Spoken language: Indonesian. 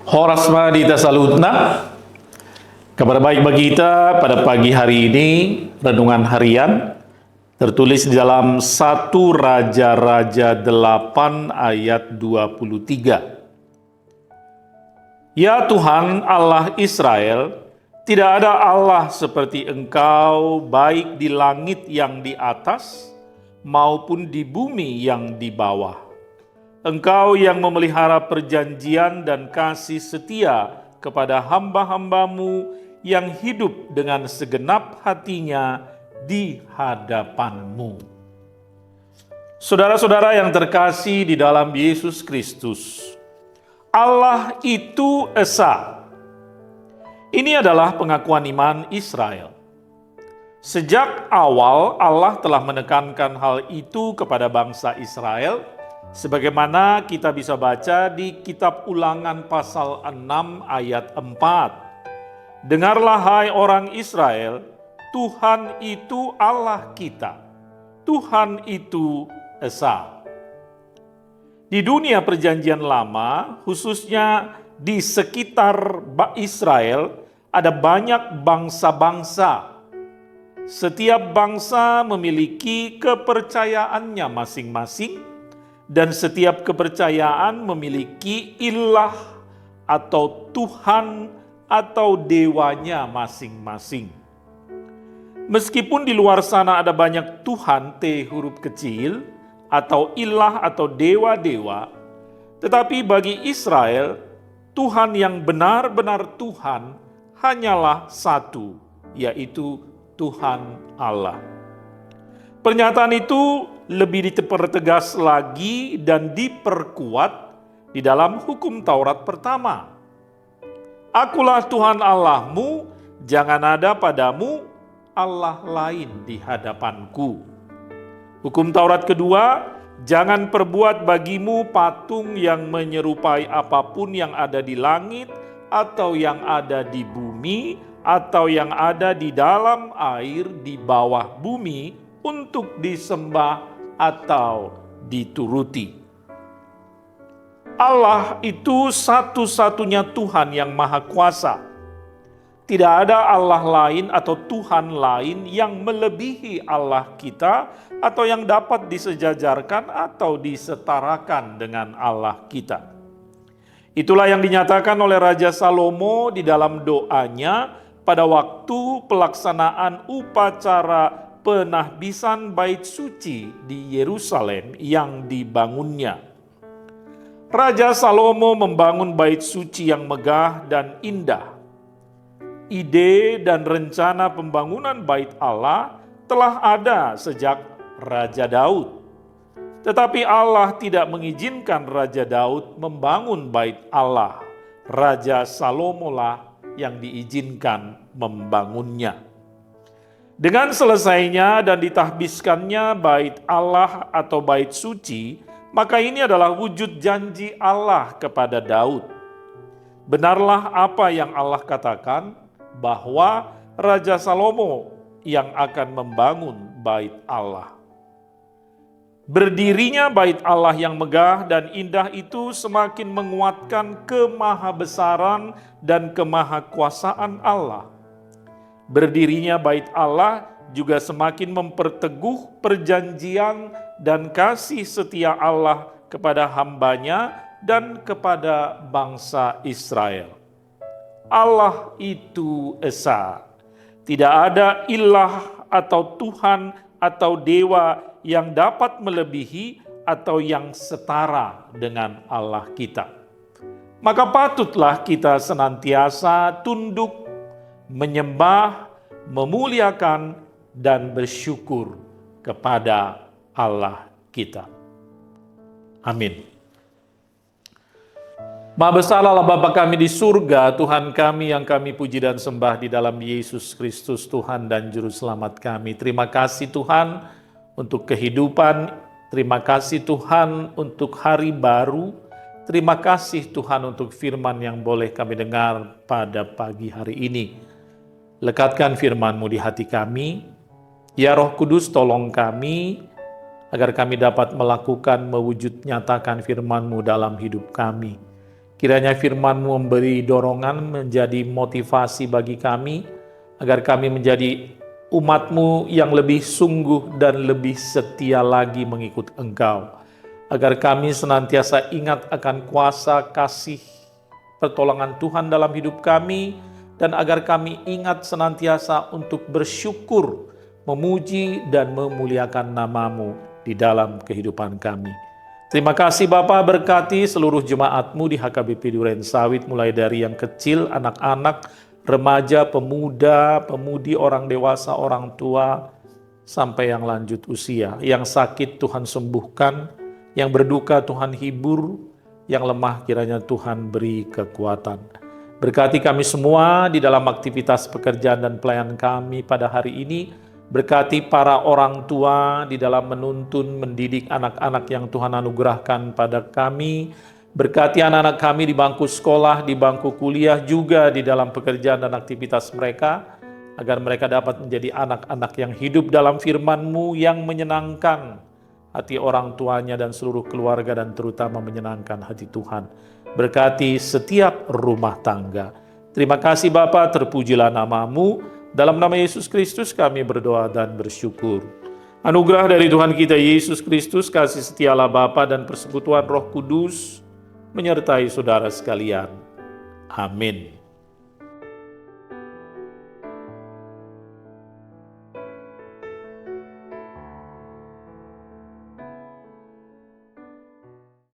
Horas Madita Salutna. Kabar baik bagi kita pada pagi hari ini, renungan harian tertulis di dalam 1 Raja-Raja 8 ayat 23. Ya Tuhan Allah Israel, tidak ada Allah seperti Engkau, baik di langit yang di atas maupun di bumi yang di bawah. Engkau yang memelihara perjanjian dan kasih setia kepada hamba-hambamu yang hidup dengan segenap hatinya di hadapan-Mu. Saudara-saudara yang terkasih di dalam Yesus Kristus, Allah itu esa. Ini adalah pengakuan iman Israel. Sejak awal Allah telah menekankan hal itu kepada bangsa Israel, sebagaimana kita bisa baca di kitab Ulangan pasal 6 ayat 4. Dengarlah hai orang Israel, Tuhan itu Allah kita, Tuhan itu esa. Di dunia perjanjian lama, khususnya di sekitar Israel, ada banyak bangsa-bangsa. Setiap bangsa memiliki kepercayaannya masing-masing, dan setiap kepercayaan memiliki ilah atau Tuhan atau dewanya masing-masing. Meskipun di luar sana ada banyak Tuhan T huruf kecil atau ilah atau dewa-dewa, tetapi bagi Israel, Tuhan yang benar-benar Tuhan hanyalah satu, yaitu Tuhan Allah. Pernyataan itu lebih dipertegas lagi dan diperkuat di dalam hukum Taurat pertama. Akulah Tuhan Allahmu, jangan ada padamu Allah lain di hadapanku. Hukum Taurat kedua, jangan perbuat bagimu patung yang menyerupai apapun yang ada di langit, atau yang ada di bumi, atau yang ada di dalam air di bawah bumi, untuk disembah atau dituruti. Allah itu satu-satunya Tuhan yang Maha Kuasa. Tidak ada Allah lain atau Tuhan lain yang melebihi Allah kita atau yang dapat disejajarkan atau disetarakan dengan Allah kita. Itulah yang dinyatakan oleh Raja Salomo di dalam doanya pada waktu pelaksanaan upacara penahbisan bait suci di Yerusalem yang dibangunnya. Raja Salomo membangun bait suci yang megah dan indah. Ide dan rencana pembangunan bait Allah telah ada sejak Raja Daud. Tetapi Allah tidak mengizinkan Raja Daud membangun bait Allah. Raja Salomo lah yang diizinkan membangunnya. Dengan selesainya dan ditahbiskannya bait Allah atau bait suci, maka ini adalah wujud janji Allah kepada Daud. Benarlah apa yang Allah katakan, bahwa Raja Salomo yang akan membangun bait Allah. Berdirinya bait Allah yang megah dan indah itu semakin menguatkan kemahabesaran dan kemahakuasaan Allah. Berdirinya bait Allah juga semakin memperteguh perjanjian dan kasih setia Allah kepada hambanya dan kepada bangsa Israel. Allah itu esa. Tidak ada ilah atau Tuhan atau dewa yang dapat melebihi atau yang setara dengan Allah kita. Maka patutlah kita senantiasa tunduk, menyembah, memuliakan, dan bersyukur kepada Allah kita. Amin. Maha besar Allah Bapa kami di surga, Tuhan kami yang kami puji dan sembah di dalam Yesus Kristus, Tuhan dan Juru Selamat kami. Terima kasih Tuhan untuk kehidupan, terima kasih Tuhan untuk hari baru, terima kasih Tuhan untuk firman yang boleh kami dengar pada pagi hari ini. Lekatkan firman-Mu di hati kami, ya Roh Kudus tolong kami, agar kami dapat melakukan mewujud nyatakan firman-Mu dalam hidup kami. Kiranya firman-Mu memberi dorongan, menjadi motivasi bagi kami, agar kami menjadi umat-Mu yang lebih sungguh dan lebih setia lagi mengikut Engkau. Agar kami senantiasa ingat akan kuasa kasih pertolongan Tuhan dalam hidup kami, dan agar kami ingat senantiasa untuk bersyukur, memuji dan memuliakan nama-Mu di dalam kehidupan kami. Terima kasih Bapa, berkati seluruh jemaat-Mu di HKBP Duren Sawit, mulai dari yang kecil, anak-anak, remaja, pemuda, pemudi, orang dewasa, orang tua, sampai yang lanjut usia. Yang sakit Tuhan sembuhkan, yang berduka Tuhan hibur, yang lemah kiranya Tuhan beri kekuatan. Berkati kami semua di dalam aktivitas pekerjaan dan pelayanan kami pada hari ini. Berkati para orang tua di dalam menuntun, mendidik anak-anak yang Tuhan anugerahkan pada kami. Berkati anak-anak kami di bangku sekolah, di bangku kuliah, juga di dalam pekerjaan dan aktivitas mereka, agar mereka dapat menjadi anak-anak yang hidup dalam firman-Mu yang menyenangkan hati orang tuanya dan seluruh keluarga, dan terutama menyenangkan hati Tuhan. Berkati setiap rumah tangga. Terima kasih Bapa, terpujilah nama-Mu. Dalam nama Yesus Kristus kami berdoa dan bersyukur. Anugerah dari Tuhan kita Yesus Kristus, kasih setia Allah Bapa dan persekutuan Roh Kudus menyertai saudara sekalian. Amin.